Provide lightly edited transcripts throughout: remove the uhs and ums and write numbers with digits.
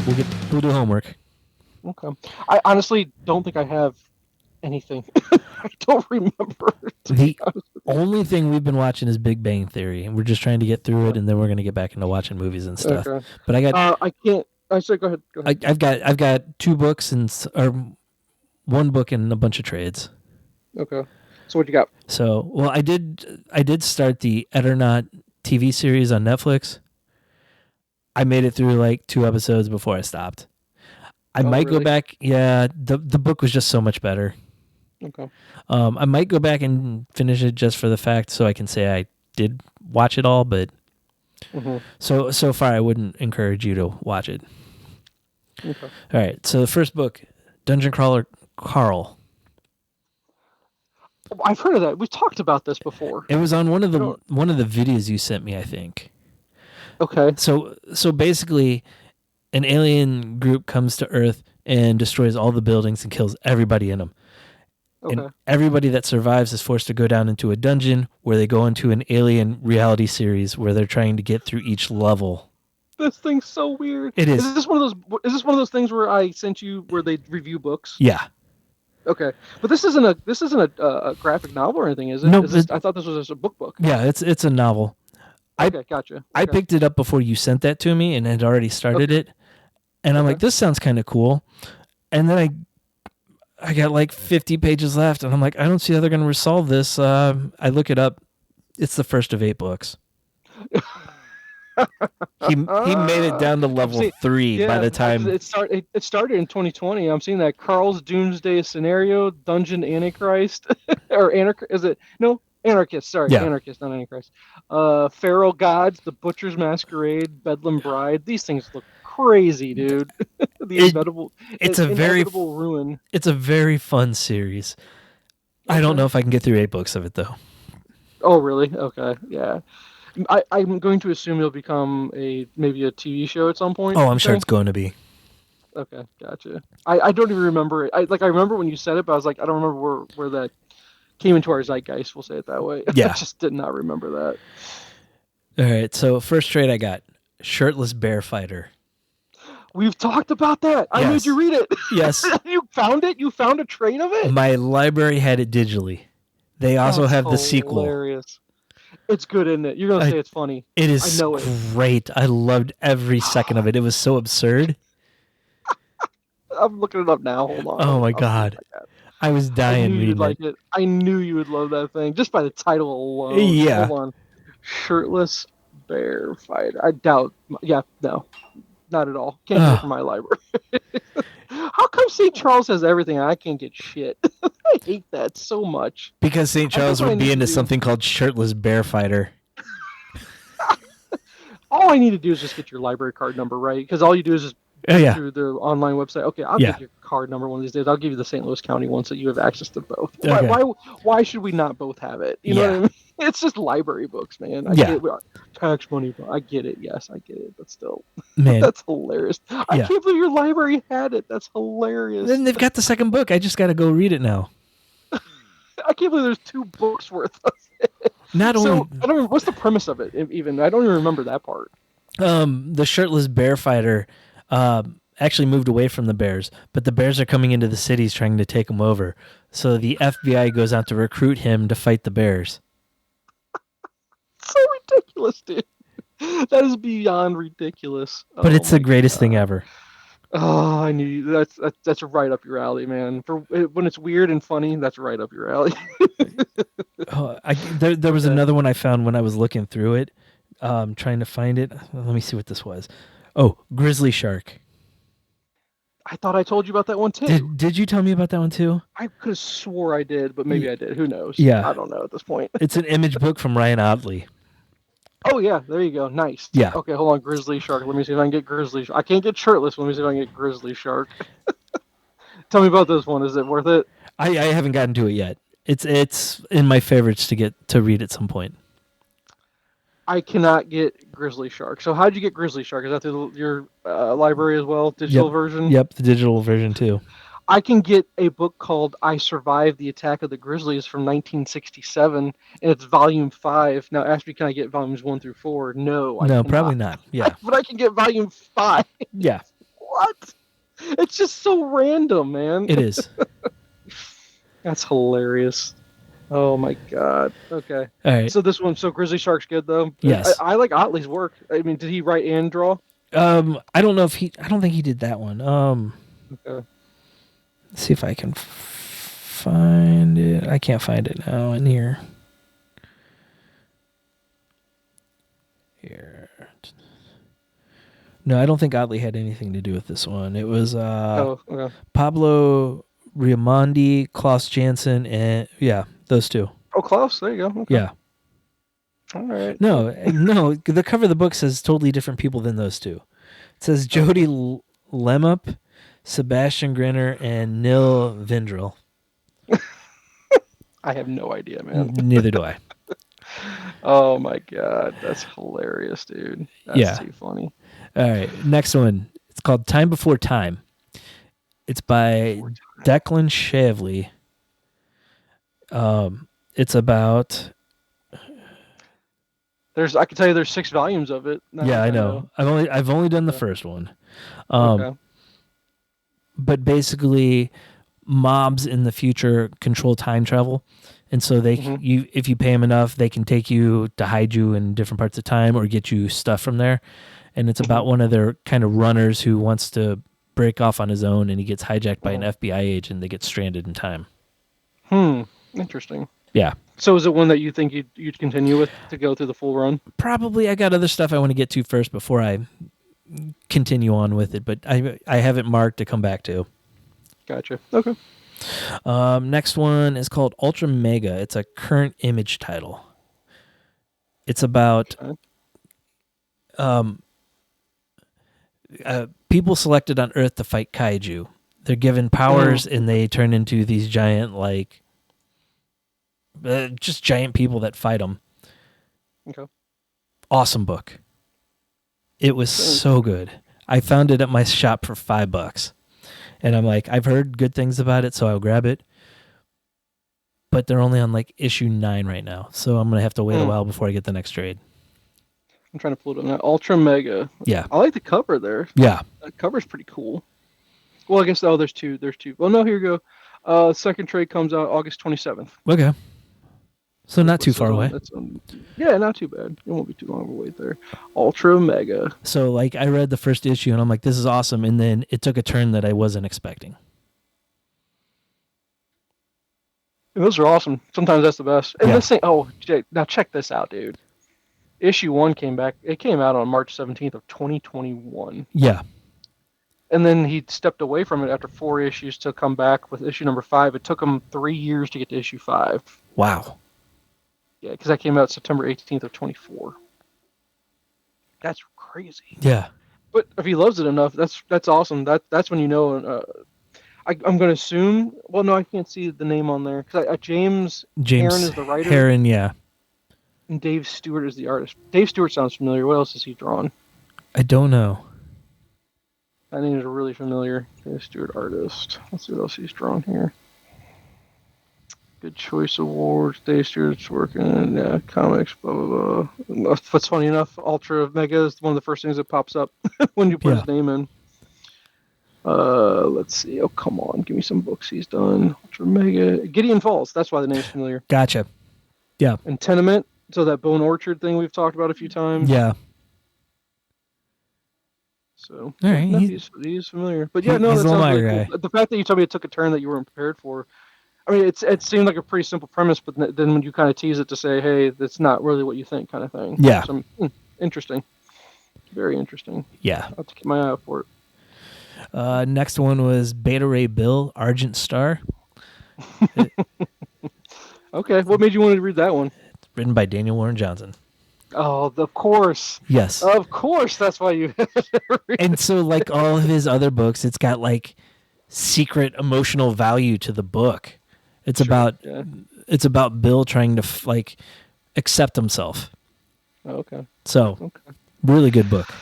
We'll do homework. Okay. I honestly don't think I have anything. I don't remember. The only thing we've been watching is Big Bang Theory, and we're just trying to get through it, and then we're going to get back into watching movies and stuff. Okay. But I got. I can't. I said, go ahead. I've got 2 books or 1 book and a bunch of trades. Okay. So what you got? So I did start the Eternaut TV series on Netflix. I made it through like 2 episodes before I stopped. I might go back. Yeah, the book was just so much better. Okay. I might go back and finish it just for the fact so I can say I did watch it all, but so far I wouldn't encourage you to watch it. Okay. All right, so the first book, Dungeon Crawler Carl. I've heard of that. We've talked about this before. It was on one of the videos you sent me, I think. Okay. So basically, an alien group comes to Earth and destroys all the buildings and kills everybody in them. Okay. And everybody that survives is forced to go down into a dungeon where they go into an alien reality series where they're trying to get through each level. This thing's so weird. It is. Is this one of those things where I sent you where they review books? Yeah. Okay, but this isn't a graphic novel or anything, is it? No, I thought this was just a book. Yeah, it's a novel. Okay, gotcha. Okay. I picked it up before you sent that to me and had already started it, and I'm like, this sounds kind of cool, and then I got like 50 pages left, and I'm like, I don't see how they're going to resolve this. I look it up. It's the first of 8 books. He made it down to level 3 by the time it started in 2020. I'm seeing that Carl's Doomsday Scenario, Dungeon Antichrist, or Anarchist. Sorry, yeah. Anarchist, not Antichrist. Feral Gods, The Butcher's Masquerade, Bedlam Bride. These things look crazy, dude. Inevitable ruin. It's a very fun series. Okay. I don't know if I can get through 8 books of it though. Oh, really? Okay, yeah. I'm going to assume it'll become maybe a TV show at some point. Oh, I'm sure it's going to be. Okay, gotcha. I don't even remember it. I remember when you said it, but I was like, I don't remember where that came into our zeitgeist. We'll say it that way. Yeah. I just did not remember that. All right, so first trade I got, Shirtless Bear Fighter. We've talked about that. I made you read it. Yes. You found it? You found a trade of it? My library had it digitally. They also have the sequel. Hilarious. It's good, isn't it? You're going to say it's funny. It is great. I loved every second of it. It was so absurd. I'm looking it up now. Hold on. Oh, my God. I was dying reading it. I knew you would love that thing, just by the title alone. Yeah. Hold on. Shirtless Bear Fighter. I doubt. Yeah, no. Not at all. Can't get it from my library. How come St. Charles has everything and I can't get shit? I hate that so much. Because St. Charles would be into something called Shirtless Bear Fighter. All I need to do is just get your library card number, right? Because all you do is just through the online website. Okay, I'll get your card number one of these days. I'll give you the St. Louis County one so you have access to both. Okay. Why should we not both have it? You know what I mean? It's just library books, man. I get it. Tax money. I get it. Yes, I get it. But still, man, that's hilarious. I can't believe your library had it. That's hilarious. Then they've got the second book. I just got to go read it now. I can't believe there's 2 books worth of it. Not only, I don't remember, what's the premise of it? Even I don't even remember that part. The Shirtless Bear Fighter actually moved away from the bears, but the bears are coming into the cities trying to take him over. So the FBI goes out to recruit him to fight the bears. So ridiculous, dude. That is beyond ridiculous. But it's the greatest thing ever. Oh, I knew you. That's right up your alley, man. For when it's weird and funny, that's right up your alley. There was another one I found when I was looking through it, trying to find it. Let me see what this was. Oh, Grizzly Shark. I thought I told you about that one too. Did you tell me about that one too? I could have swore I did, but maybe I did. Who knows? Yeah. I don't know at this point. It's an image book from Ryan Otley. Oh, yeah. There you go. Nice. Yeah. Okay, hold on. Grizzly Shark. Let me see if I can get Grizzly Shark. I can't get Shirtless. Let me see if I can get Grizzly Shark. Tell me about this one. Is it worth it? I haven't gotten to it yet. It's in my favorites to read at some point. I cannot get Grizzly Shark. So how'd you get Grizzly Shark? Is that through your library as well? Digital version? Yep, the digital version too. I can get a book called I Survived the Attack of the Grizzlies from 1967, and it's volume 5. Now, ask me, can I get volumes 1 through 4? No, probably not. Yeah. But I can get volume 5. Yeah. What? It's just so random, man. It is. That's hilarious. Oh my god. Okay. All right. So this one, so Grizzly Shark's good though. Yes. I like Otley's work. I mean, did he write and draw? I don't know if I don't think he did that one. Okay. Let's see if I can find it. I can't find it now in here. Here. No, I don't think Otley had anything to do with this one. It was okay. Pablo Riamondi, Klaus Janson, and those two. Oh, Klaus, there you go. Okay. Yeah. All right. No, the cover of the book says totally different people than those two. It says Jody Lemup, Sebastian Grinner, and Nil Vindrel. I have no idea, man. Neither do I. Oh my god, that's hilarious, dude. That's too funny. All right, next one. It's called Time Before Time. It's by Declan Shavley. It's about. I can tell you, there's 6 volumes of it. Yeah, I know. I've only done the first one. Okay. But basically, mobs in the future control time travel, and so they if you pay them enough, they can take you to hide you in different parts of time or get you stuff from there. And it's about one of their kind of runners who wants to break off on his own, and he gets hijacked by an FBI agent. They get stranded in time. Interesting. Yeah. So is it one that you think you'd continue with to go through the full run? Probably. I got other stuff I want to get to first before I continue on with it, but I have it marked to come back to. Gotcha. Okay. Next one is called Ultramega. It's a current image title. It's about people selected on Earth to fight kaiju. They're given powers and they turn into these giant, just giant people that fight them. Okay. Awesome book. It was so good. I found it at my shop for $5. And I'm like, I've heard good things about it, so I'll grab it. But they're only on issue 9 right now. So I'm going to have to wait a while before I get the next trade. I'm trying to pull it on that. Ultramega. Yeah. I like the cover there. Yeah. That cover's pretty cool. Well, I guess, there's two. Well, no, here you go. Second trade comes out August 27th. Okay. So not too far away. Yeah, not too bad. It won't be too long of a wait there. Ultramega. So, I read the first issue, and I'm like, this is awesome. And then it took a turn that I wasn't expecting. Those are awesome. Sometimes that's the best. And this thing, Jake, now check this out, dude. Issue 1 came back. It came out on March 17th of 2021. Yeah. And then he stepped away from it after 4 issues to come back with issue number 5. It took him 3 years to get to issue 5. Wow. Yeah, because that came out September 18th of 24. That's crazy. Yeah. But if he loves it enough, that's awesome. That's when you know. I'm going to assume. Well, no, I can't see the name on there because James Herron is the writer. Herron, yeah. And Dave Stewart is the artist. Dave Stewart sounds familiar. What else has he drawn? I don't know. That name is really familiar. Dave Stewart, artist. Let's see what else he's drawn here. Good Choice Awards. Dave Stewart's working. Comics. Blah blah blah. What's funny enough, Ultramega is one of the first things that pops up when you put his name in. Let's see. Oh, come on. Give me some books he's done. Ultramega. Gideon Falls. That's why the name's familiar. Gotcha. Yeah. And Tenement. So that Bone Orchard thing we've talked about a few times. Yeah. So all right. He's familiar. But yeah, no, that sounds really cool. The fact that you told me it took a turn that you weren't prepared for. I mean, it seemed like a pretty simple premise, but then when you kind of tease it to say, hey, that's not really what you think kind of thing. Yeah. So, interesting. Very interesting. Yeah. I'll have to keep my eye out for it. Next one was Beta Ray Bill, Argent Star. Okay. What made you want to read that one? It's written by Daniel Warren Johnson. Oh, of course. Yes. Of course. That's why you. And so, all of his other books, it's got secret emotional value to the book. It's about Bill trying to accept himself. Okay. So, really good book.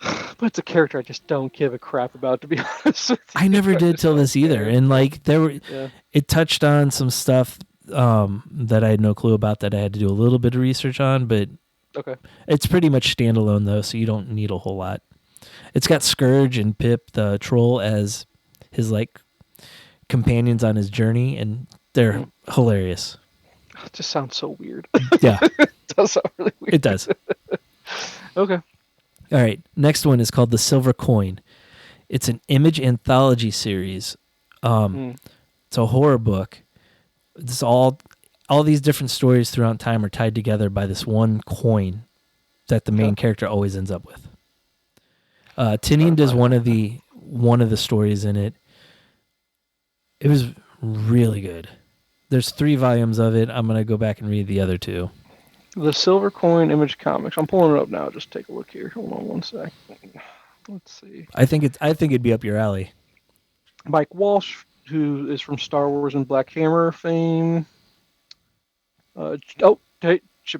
But it's a character I just don't give a crap about, to be honest with you. I never did till this either, and it touched on some stuff that I had no clue about that I had to do a little bit of research on, but okay, it's pretty much standalone though, so you don't need a whole lot. It's got Scourge and Pip the troll as his like companions on his journey, and they're hilarious. It just sounds so weird. Yeah. It does sound really weird. It does. Okay. All right. Next one is called The Silver Coin. It's an image anthology series. It's a horror book. It's all these different stories throughout time are tied together by this one coin that the main character always ends up with. Tinian does one of the stories in it. It was really good. There's 3 volumes of it. I'm gonna go back and read the other 2. The Silver Coin Image Comics. I'm pulling it up now. Just take a look here. Hold on one sec. Let's see. I think it'd be up your alley. Mike Walsh, who is from Star Wars and Black Hammer fame. Chip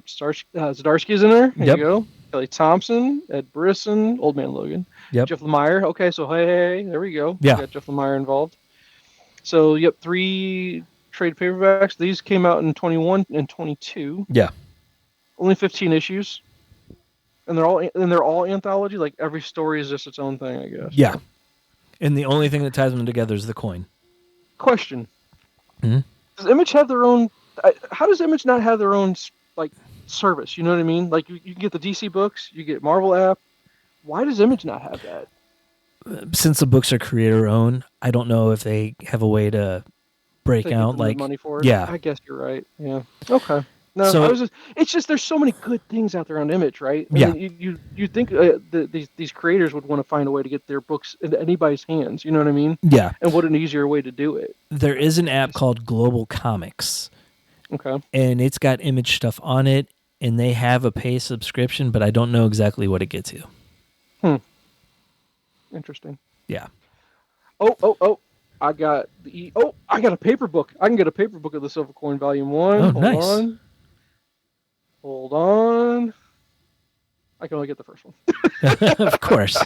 Zdarsky's in there. There you go. Kelly Thompson, Ed Brisson, Old Man Logan. Yep. Jeff Lemire. Okay, so hey, there we go. Yeah. We got Jeff Lemire involved. So, 3 trade paperbacks. These came out in 21 and 22. Yeah. Only 15 issues. And they're all anthology. Like every story is just its own thing, I guess. Yeah. And the only thing that ties them together is the coin. Question. Mm-hmm. Does Image have their own... How does Image not have their own like service? You know what I mean? Like you can get the DC books, you get Marvel app. Why does Image not have that? Since the books are creator-owned, I don't know if they have a way to break out like money for it. Yeah. I guess you're right. Yeah. Okay. No, So, it's just there's so many good things out there on Image, right? Yeah. Mean, you think these creators would want to find a way to get their books into anybody's hands. You know what I mean? Yeah. And what an easier way to do it. There is an app called Global Comics. Okay. And it's got Image stuff on it, and they have a pay subscription, but I don't know exactly what it gets you. Interesting. Yeah. Oh! I got a paper book. I can get a paper book of the Silver Coin Volume 1. Oh, nice. Hold on. I can only get the first one. Of course.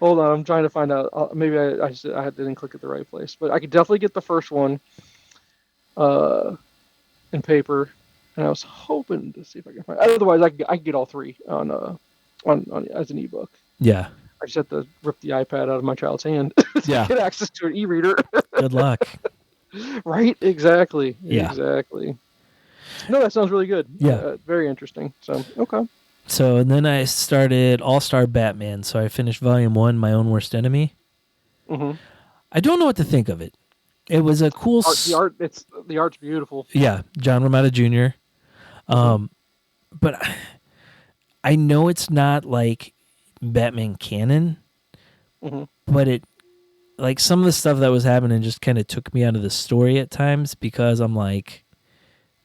Hold on, I'm trying to find out. Maybe I didn't click at the right place, but I could definitely get the first one in paper, and I was hoping to see if I can find. Otherwise, I can get all 3 on as an ebook. Yeah. I just have to rip the iPad out of my child's hand to get access to an e-reader. Good luck. Right? Exactly. Yeah. Exactly. No, that sounds really good. Yeah. Very interesting. So, okay. So, and then I started All-Star Batman. So I finished Volume 1, My Own Worst Enemy. Mm-hmm. I don't know what to think of it. It was a cool... The art's beautiful. Yeah, John Romita Jr. But I know it's not like Batman canon, but it... Like, some of the stuff that was happening just kind of took me out of the story at times because I'm like,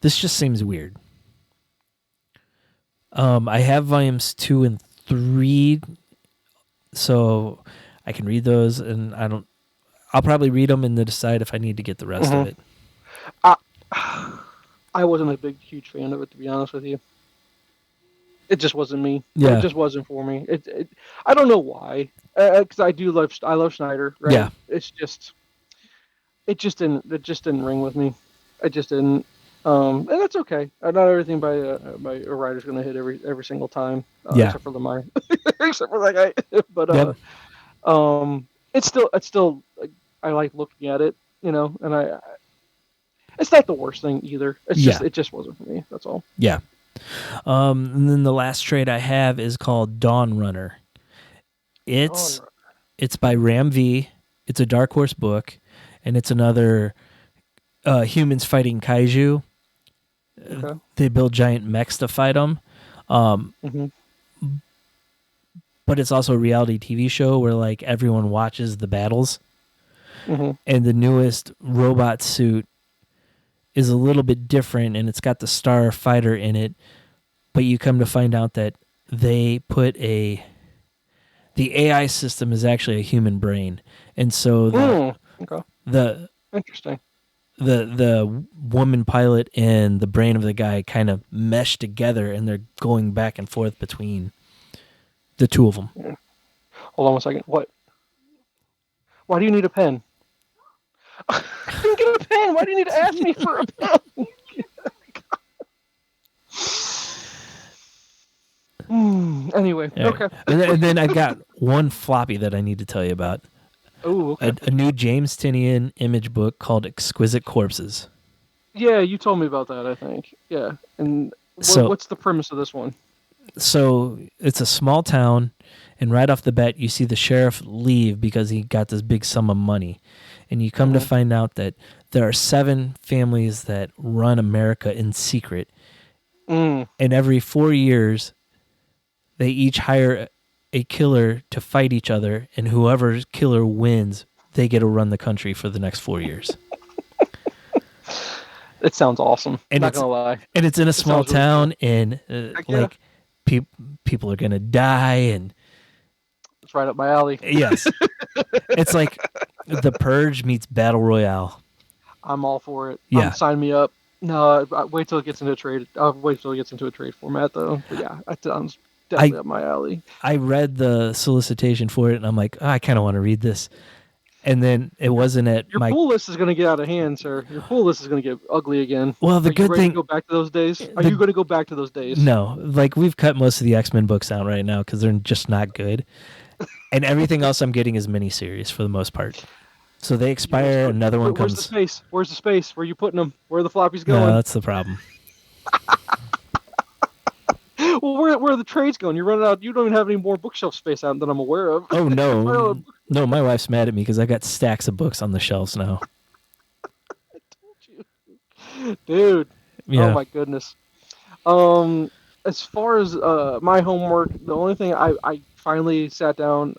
this just seems weird. I have volumes 2 and 3, so I can read those, and I'll probably read them and then decide if I need to get the rest of it. I wasn't a huge fan of it, to be honest with you. It just wasn't me. Yeah. It just wasn't for me. I don't know why. Because I love Snyder. Right? Yeah. It just didn't ring with me. It just didn't. And that's okay. Not everything by a writer's going to hit every single time. Except for Lemire. Except for that guy. But it's still like, I like looking at it, and it's not the worst thing either. It just wasn't for me. That's all. Yeah. And then the last trade I have is called Dawnrunner. It's by Ram V. It's a Dark Horse book, and it's another humans fighting kaiju. Okay. They build giant mechs to fight them. But it's also a reality TV show where like everyone watches the battles. And the newest robot suit is a little bit different, and it's got the Star Fighter in it. But you come to find out that they put the AI system is actually a human brain, and so the interesting. The woman pilot and the brain of the guy kind of mesh together, and they're going back and forth between the two of them. Yeah. Hold on one second. What? Why do you need a pen? I didn't get a pen. Why do you need to ask me for a pen? Anyway, okay. And then I got one floppy that I need to tell you about. Oh, okay. A new James Tinian image book called Exquisite Corpses. Yeah, you told me about that, I think. Yeah. And what's the premise of this one? So it's a small town, and right off the bat, you see the sheriff leave because he got this big sum of money. And you come to find out that there are 7 families that run America in secret. And every 4 years, they each hire a killer to fight each other, and whoever killer wins, they get to run the country for the next 4 years. It sounds awesome. And not gonna lie. And it's in a small town, really cool. And people are gonna die, and it's right up my alley. Yes, it's like The Purge meets Battle Royale. I'm all for it. Yeah, sign me up. No, wait till it gets into a trade. I'll wait till it gets into a trade format, though. But yeah, that sounds definitely up my alley. I read the solicitation for it, and I'm like, I kind of want to read this. And then it wasn't at your pool list is going to get out of hand, sir. Your pool list is going to get ugly again. Well, the good thing. To go back to those days? Are you going to go back to those days? No, like we've cut most of the X-Men books out right now because they're just not good, and everything else I'm getting is miniseries for the most part. So they expire, another one comes. Where's the space? Where's the space? Where are you putting them? Where are the floppies going? No, that's the problem. Well, where are the trades going? You're running out. You don't even have any more bookshelf space out that I'm aware of. Oh no, no! My wife's mad at me because I got stacks of books on the shelves now. I told you, dude. Yeah. Oh my goodness. As far as my homework, the only thing I finally sat down.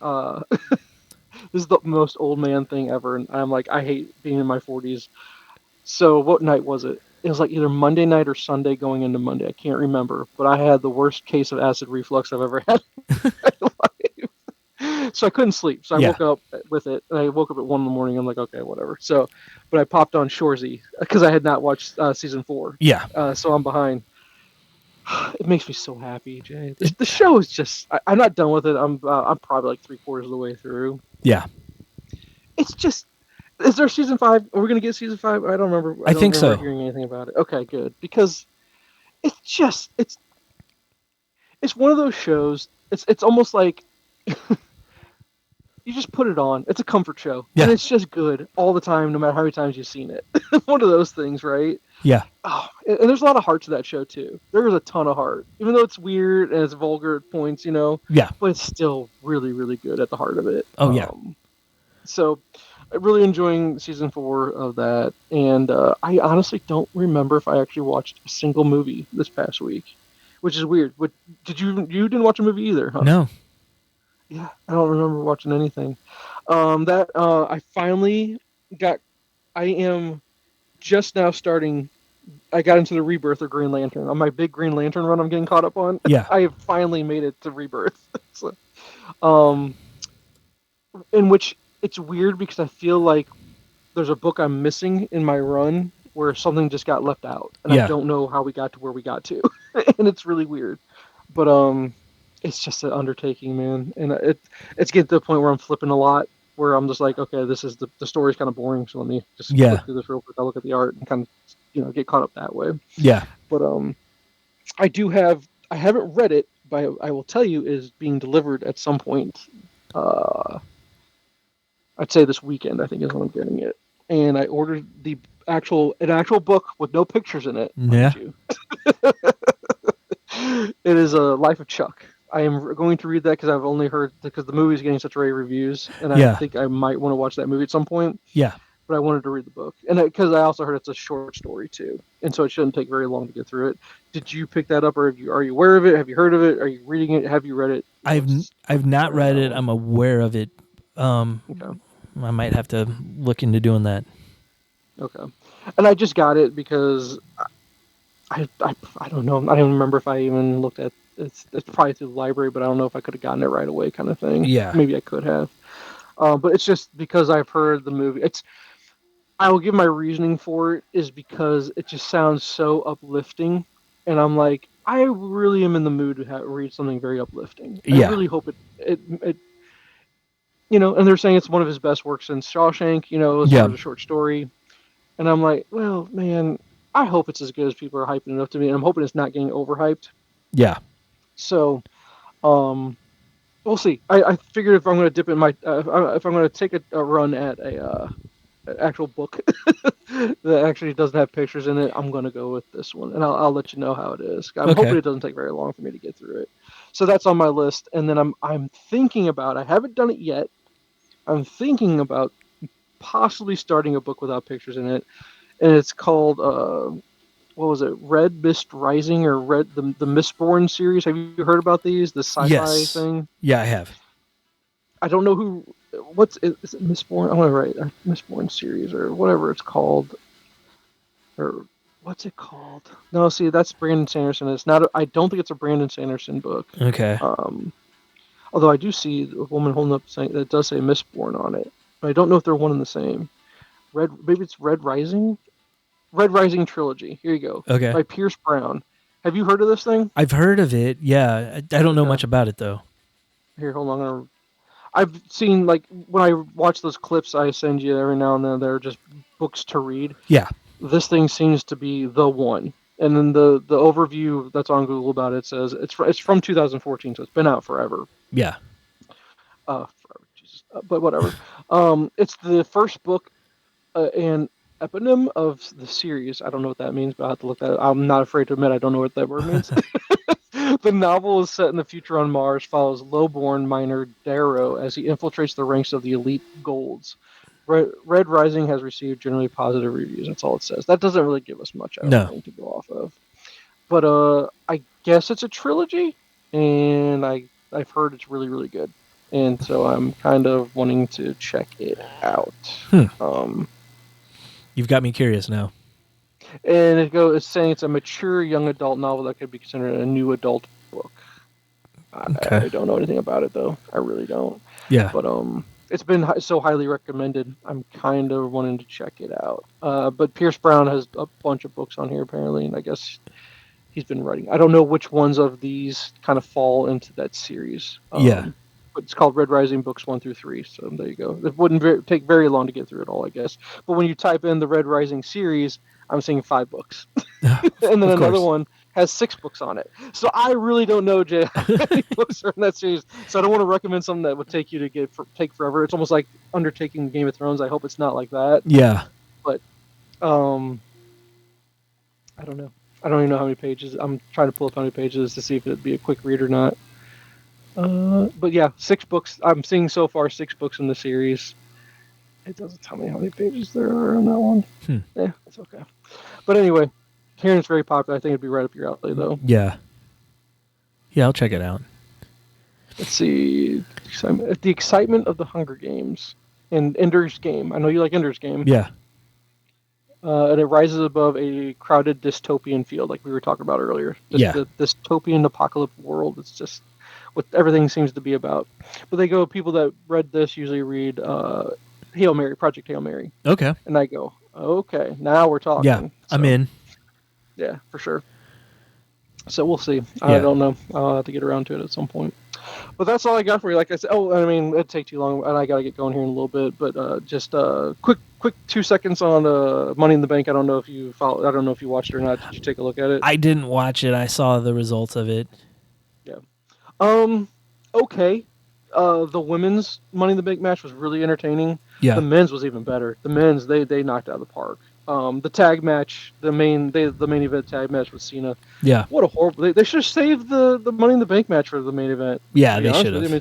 This is the most old man thing ever, and I'm like, I hate being in my 40s. So what night was it? It was like either Monday night or Sunday going into Monday. I can't remember, but I had the worst case of acid reflux I've ever had in my life. So I couldn't sleep. So I woke up with it, and I woke up at 1 a.m. I'm like, okay, whatever. So, but I popped on Shoresy because I had not watched season 4. Yeah. So I'm behind. It makes me so happy, Jay. The show is just. I'm not done with it. I'm probably like 3/4 of the way through. Yeah. It's just. Is there season 5? Are we going to get season 5? I don't remember. I think so. Hearing anything about it. Okay, good. Because it's just it's one of those shows. It's almost like you just put it on. It's a comfort show, and it's just good all the time, no matter how many times you've seen it. One of those things, right? Yeah. Oh, and there's a lot of heart to that show too. There's a ton of heart, even though it's weird and it's vulgar at points, Yeah. But it's still really, really good at the heart of it. Oh yeah. So. I'm really enjoying season 4 of that, and I honestly don't remember if I actually watched a single movie this past week, which is weird. Did you didn't watch a movie either, huh? No. Yeah, I don't remember watching anything. I finally got. I am just now starting. I got into the Rebirth of Green Lantern on my big Green Lantern run. I'm getting caught up on. Yeah, I have finally made it to Rebirth. So, in which. It's weird because I feel like there's a book I'm missing in my run where something just got left out, and I don't know how we got to where we got to, and it's really weird. But it's just an undertaking, man, and it's getting to the point where I'm flipping a lot, where I'm just like, okay, this is the story's kind of boring, so let me just click through this real quick. I'll look at the art and kind of get caught up that way. Yeah. But I haven't read it, but I will tell you it is being delivered at some point. I'd say this weekend, I think, is when I'm getting it. And I ordered an actual book with no pictures in it. Yeah. It is a Life of Chuck. I am going to read that because I've only heard, because the movie is getting such rave reviews, and I think I might want to watch that movie at some point. Yeah. But I wanted to read the book, and because I also heard it's a short story too, and so it shouldn't take very long to get through it. Did you pick that up, or are you aware of it? Have you heard of it? Are you reading it? Have you read it? I've not read it. I'm aware of it. Okay. I might have to look into doing that. Okay. And I just got it because I don't know. I don't remember if I even looked at it's probably through the library, but I don't know if I could have gotten it right away, kind of thing. Yeah. Maybe I could have. But it's just because I've heard the movie. I will give my reasoning for it is because it just sounds so uplifting, and I'm like, I really am in the mood to read something very uplifting. I really hope it and they're saying it's one of his best works since Shawshank, as far as a short story. And I'm like, well, man, I hope it's as good as people are hyping it up to me, and I'm hoping it's not getting overhyped. Yeah. So, We'll see. I figured if I'm going to dip in my if I'm going to take a run at an actual book that actually doesn't have pictures in it, I'm going to go with this one, and I'll let you know how it is. I'm hoping it doesn't take very long for me to get through it. So that's on my list, and then I'm thinking about. I haven't done it yet. I'm thinking about possibly starting a book without pictures in it, and it's called what was it? Red Mist Rising or the Mistborn series. Have you heard about these? The sci-fi thing. Yeah, I have. I don't know who. Is it Mistborn? I'm gonna write Mistborn series or whatever it's called. Or what's it called? No, see, that's Brandon Sanderson. It's not. I don't think it's a Brandon Sanderson book. Okay. Although I do see a woman holding up saying that does say Mistborn on it. But I don't know if they're one and the same. Maybe it's Red Rising. Red Rising trilogy. Here you go. Okay. By Pierce Brown. Have you heard of this thing? I've heard of it. Yeah, I don't know much about it though. Here, hold on. I've seen, like, when I watch those clips I send you every now and then, they're just books to read. Yeah. This thing seems to be the one. And then the overview that's on Google about it says it's from 2014, so it's been out forever. Yeah. Forever, Jesus. But whatever. It's the first book and eponym of the series. I don't know what that means, but I have to look that up. I'm not afraid to admit I don't know what that word means. The novel is set in the future on Mars, follows low-born miner Darrow as he infiltrates the ranks of the elite Golds. Red Rising has received generally positive reviews. That's all it says. That doesn't really give us much, I don't think, to go off of. But I guess it's a trilogy, and I've heard it's really, really good. And so I'm kind of wanting to check it out. You've got me curious now. And it's saying it's a mature young adult novel that could be considered a new adult book. I don't know anything about it though. I really don't. Yeah. But it's been so highly recommended. I'm kind of wanting to check it out. But Pierce Brown has a bunch of books on here apparently, and I guess he's been writing. I don't know which ones of these kind of fall into that series. Yeah. But it's called Red Rising books 1 through 3. So there you go. It wouldn't take very long to get through it all, I guess. But when you type in the Red Rising series, I'm seeing 5 books. And then another one has 6 books on it. So I really don't know, Jay, how many books are in that series. So I don't want to recommend something that would take you to take forever. It's almost like undertaking Game of Thrones. I hope it's not like that. Yeah. But I don't know. I don't even know how many pages. I'm trying to pull up how many pages to see if it'd be a quick read or not. But yeah, 6 books. I'm seeing so far 6 books in the series. It doesn't tell me how many pages there are on that one. Yeah, it's okay. But anyway, hearing it's very popular. I think it'd be right up your alley, though. Yeah. Yeah, I'll check it out. Let's see. The excitement of the Hunger Games and Ender's Game. I know you like Ender's Game. Yeah. And it rises above a crowded dystopian field, like we were talking about earlier. The dystopian apocalypse world. It's just what everything seems to be about. But people that read this usually read Hail Mary, Project Hail Mary. Okay. And I go, okay, now we're talking. Yeah, I'm in. Yeah, for sure. So we'll see. I don't know. I'll have to get around to it at some point. But that's all I got for you. Like I said, it'd take too long, and I got to get going here in a little bit. But just quick 2 seconds on Money in the Bank. I don't know if you followed. I don't know if you watched it or not. Did you take a look at it? I didn't watch it. I saw the results of it. Yeah. Okay. The women's Money in the Bank match was really entertaining. Yeah. The men's was even better. The men's they knocked out of the park. The tag match, the main event tag match with Cena. Yeah. What a horrible! They should have saved the Money in the Bank match for the main event. Yeah, they should have. I mean,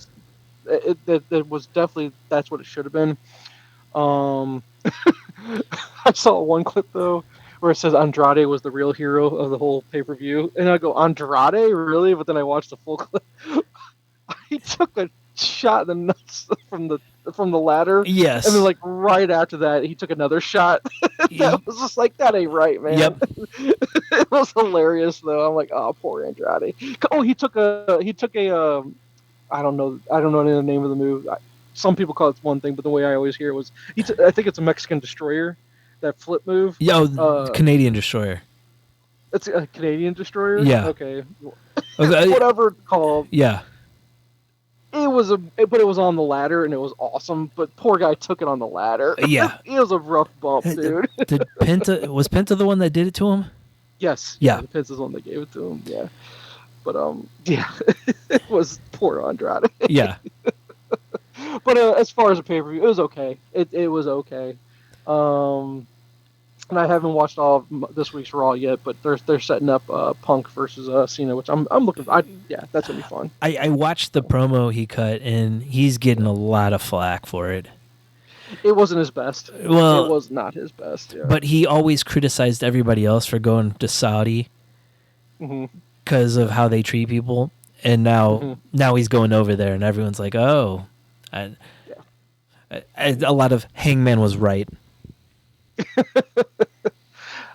it was definitely that's what it should have been. I saw one clip though where it says Andrade was the real hero of the whole pay-per-view, and I go, Andrade, really? But then I watched the full clip. He took a shot in the nuts from the ladder. Yes. And then like right after that, he took another shot. That was just like, that ain't right, man. Yep. It was hilarious though. I'm like, oh, poor Andrade. Oh, he took a I don't know the name of the move. Some people call it one thing, but the way I always hear it was I think it's a Mexican destroyer, that flip move. Canadian destroyer. It's a Canadian destroyer. Yeah. Okay. Whatever it's called. Yeah. It was on the ladder and it was awesome. But poor guy took it on the ladder. Yeah. It was a rough bump, dude. Was Penta the one that did it to him? Yes. Yeah. Penta's the one that gave it to him. Yeah. But yeah, it was poor Andrade. Yeah. But as far as a pay-per-view, it was okay. It was okay. And I haven't watched all of this week's Raw yet, but they're setting up Punk versus Cena, which I'm looking. Yeah, that's gonna be fun. I watched the promo he cut, and he's getting a lot of flack for it. It wasn't his best. Well, it was not his best. Yeah. But he always criticized everybody else for going to Saudi because of how they treat people, and now he's going over there, and everyone's like, "Oh, a lot of Hangman was right."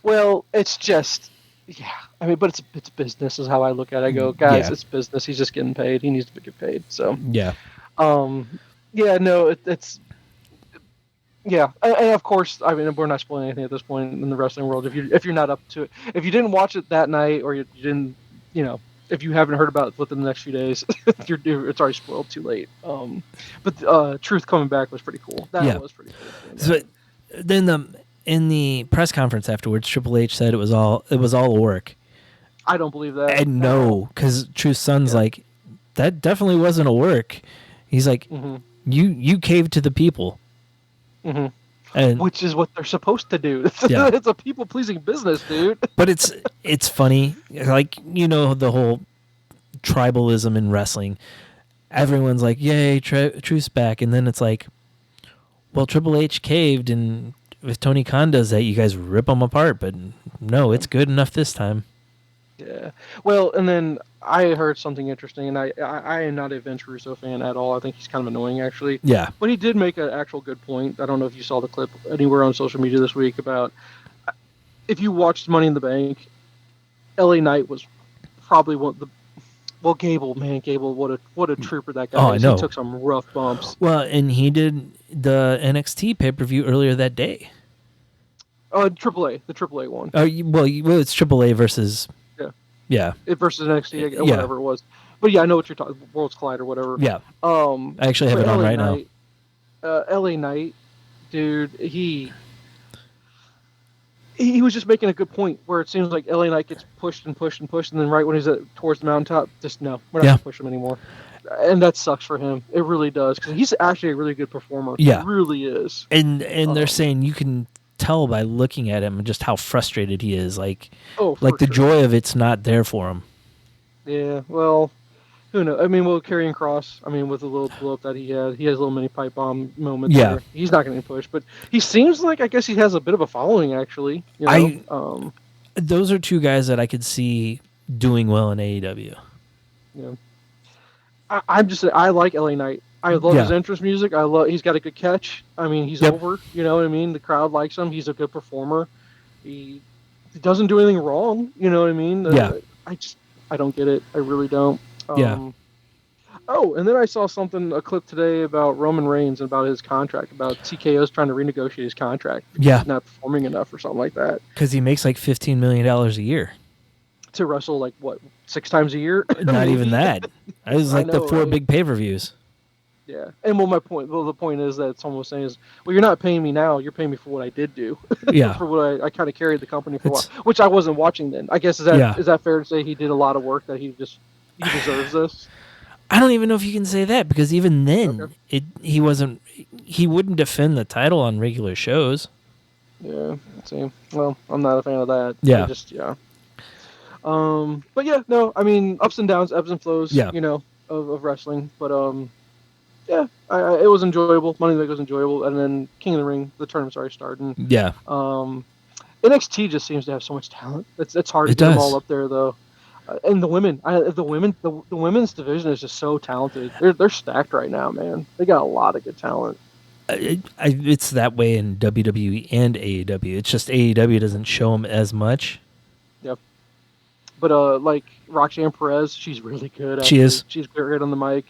Well, it's just, yeah. I mean, but it's business is how I look at it. I go, guys, it's business. He's just getting paid. He needs to get paid. So yeah. Yeah, no, it's yeah, and of course, I mean, we're not spoiling anything at this point in the wrestling world. If you're not up to it, if you didn't watch it that night, or you didn't, if you haven't heard about it within the next few days, it's already spoiled too late. But Truth coming back was pretty cool. That was pretty cool. So then in the press conference afterwards, Triple H said it was all work. I don't believe that. And no, because Truth's son's like, that definitely wasn't a work. He's like, you caved to the people. And which is what they're supposed to do. It's a people-pleasing business, dude. But it's funny, like, the whole tribalism in wrestling. Everyone's like, yay, Truth's back. And then it's like, well, Triple H caved, and if Tony Khan does that, you guys rip them apart. But no, it's good enough this time. Yeah. Well, and then I heard something interesting, and I am not a Vince Russo fan at all. I think he's kind of annoying, actually. Yeah. But he did make an actual good point. I don't know if you saw the clip anywhere on social media this week about if you watched Money in the Bank, LA Knight was probably one of the. Well, Gable, what a trooper that guy is. I know. He took some rough bumps. Well, and he did the NXT pay-per-view earlier that day. The AAA one. Well, it's AAA versus. Yeah. Versus NXT, whatever it was. But yeah, I know what you're talking. Worlds Collide or whatever. Yeah. I actually have it on right now. LA Knight, dude, he was just making a good point where it seems like LA Knight gets pushed and pushed and pushed, and then right when he's towards the mountaintop, just no, we're not gonna push him anymore. And that sucks for him. It really does, because he's actually a really good performer. Yeah, he really is. And they're saying you can tell by looking at him just how frustrated he is. Like the joy of it's not there for him. Yeah, well, who knows? I mean, Karrion Kross, with a little blow up that he has a little mini pipe bomb moment there. He's not going to push, but he seems like, I guess he has a bit of a following, actually. Those are two guys that I could see doing well in AEW. Yeah. I like LA Knight. I love his entrance music. He's got a good catch. He's over. You know what I mean? The crowd likes him. He's a good performer. He doesn't do anything wrong. You know what I mean? I don't get it. I really don't. Oh, and then I saw a clip today about Roman Reigns and about his contract, about TKO's trying to renegotiate his contract. He's not performing enough or something like that. Because he makes like $15 million a year. To wrestle, like, what, 6 times a year? Not even that. It was like the 4 big pay-per-views. Yeah. And the point is that someone was saying is, well, you're not paying me now, you're paying me for what I did do. Yeah. For what I kind of carried the company for a while, which I wasn't watching then. I guess, is that fair to say he did a lot of work, that he deserves this? I don't even know if you can say that, because even then, he wouldn't defend the title on regular shows. Yeah. See, well, I'm not a fan of that. Yeah. But yeah, no, ups and downs, ebbs and flows, of wrestling. But it was enjoyable. Money in the Bank was enjoyable, and then King of the Ring, the tournament's already starting. Yeah. NXT just seems to have so much talent. It's hard to get them all up there, though. And the women's division is just so talented. They're stacked right now, man. They got a lot of good talent. It's that way in WWE and AEW. It's just AEW doesn't show them as much. Yep. But like Roxanne Perez, she's really good. She is. She's great on the mic.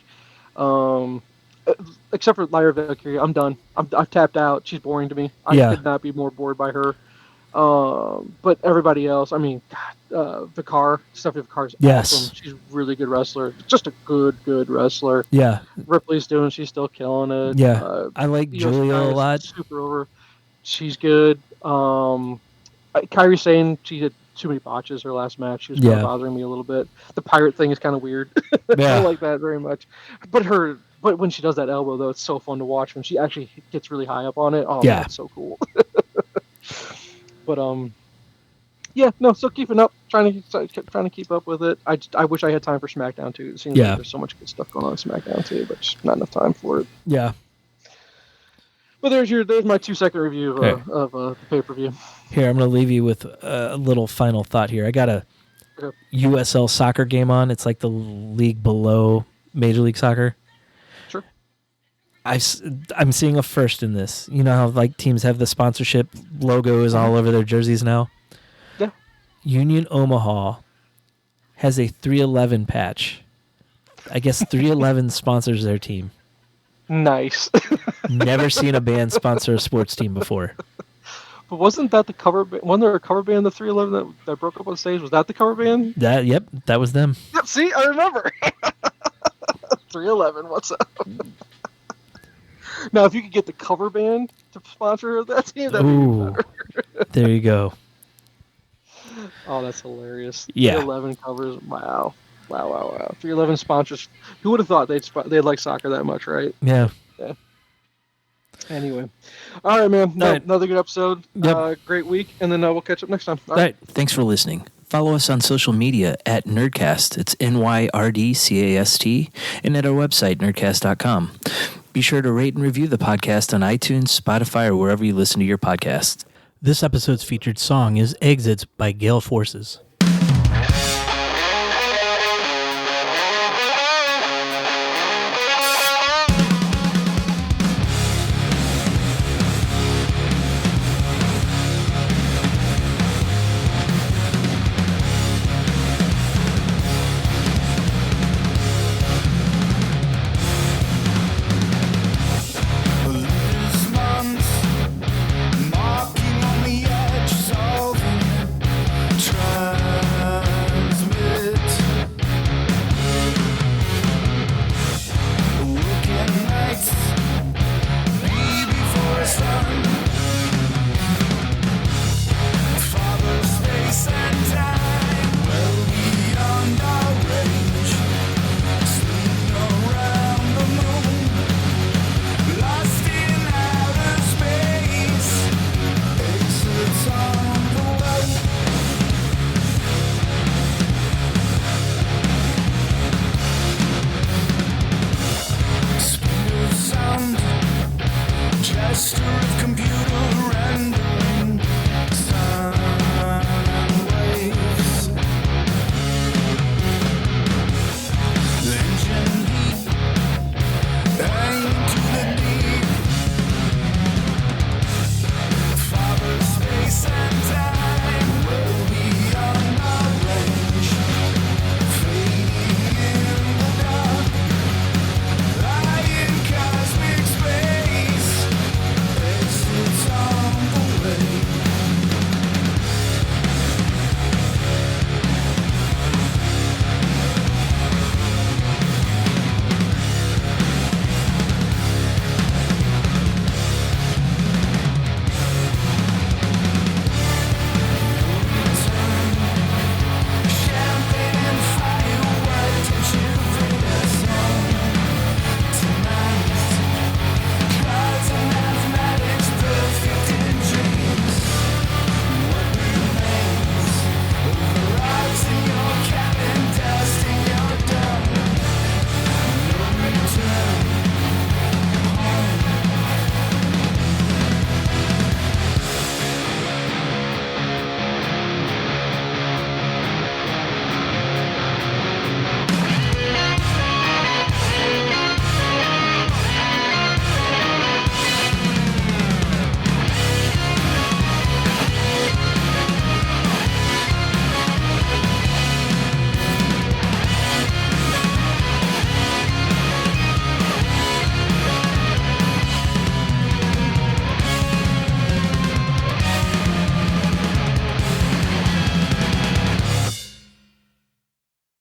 Except for Lyra Valkyria, I'm done. I've tapped out. She's boring to me. I could not be more bored by her. But everybody else, Vicar, Stephanie Vicar's awesome. She's a really good wrestler. Just a good wrestler. Yeah. Ripley's she's still killing it. Yeah. I like Julia a lot. Super over. She's good. Kairi Sane, she's too many botches her last match. She was kind of bothering me a little bit. The pirate thing is kind of weird. I don't like that very much. But when she does that elbow, though, it's so fun to watch when she actually gets really high up on it. Oh, man, it's so cool. But still keeping up, trying to keep up with it. I wish I had time for SmackDown too. It seems like there's so much good stuff going on in SmackDown too, but just not enough time for it. Yeah. But there's my 2-second review of the pay-per-view. Here, I'm going to leave you with a little final thought here. I got a USL soccer game on. It's like the league below Major League Soccer. Sure. I'm seeing a first in this. You know how like teams have the sponsorship logos all over their jerseys now? Yeah. Union Omaha has a 311 patch. I guess 311 sponsors their team. Nice. Never seen a band sponsor a sports team before. But wasn't that the cover band? Wasn't there a cover band, the 311, that broke up on stage? Was that the cover band? Yep, that was them. Yep, see, I remember. 311, what's up? Now, if you could get the cover band to sponsor that team, that'd be better. There you go. Oh, that's hilarious. Yeah. 311 covers. Wow. 311 sponsors. Who would have thought they'd like soccer that much, right? Yeah. Anyway. All right, man. Another good episode. Yep. Great week. And then we'll catch up next time. All right. Thanks for listening. Follow us on social media at Nyrdcast. It's NYRDCAST. And at our website, nerdcast.com. Be sure to rate and review the podcast on iTunes, Spotify, or wherever you listen to your podcasts. This episode's featured song is Exits by Gale Forces.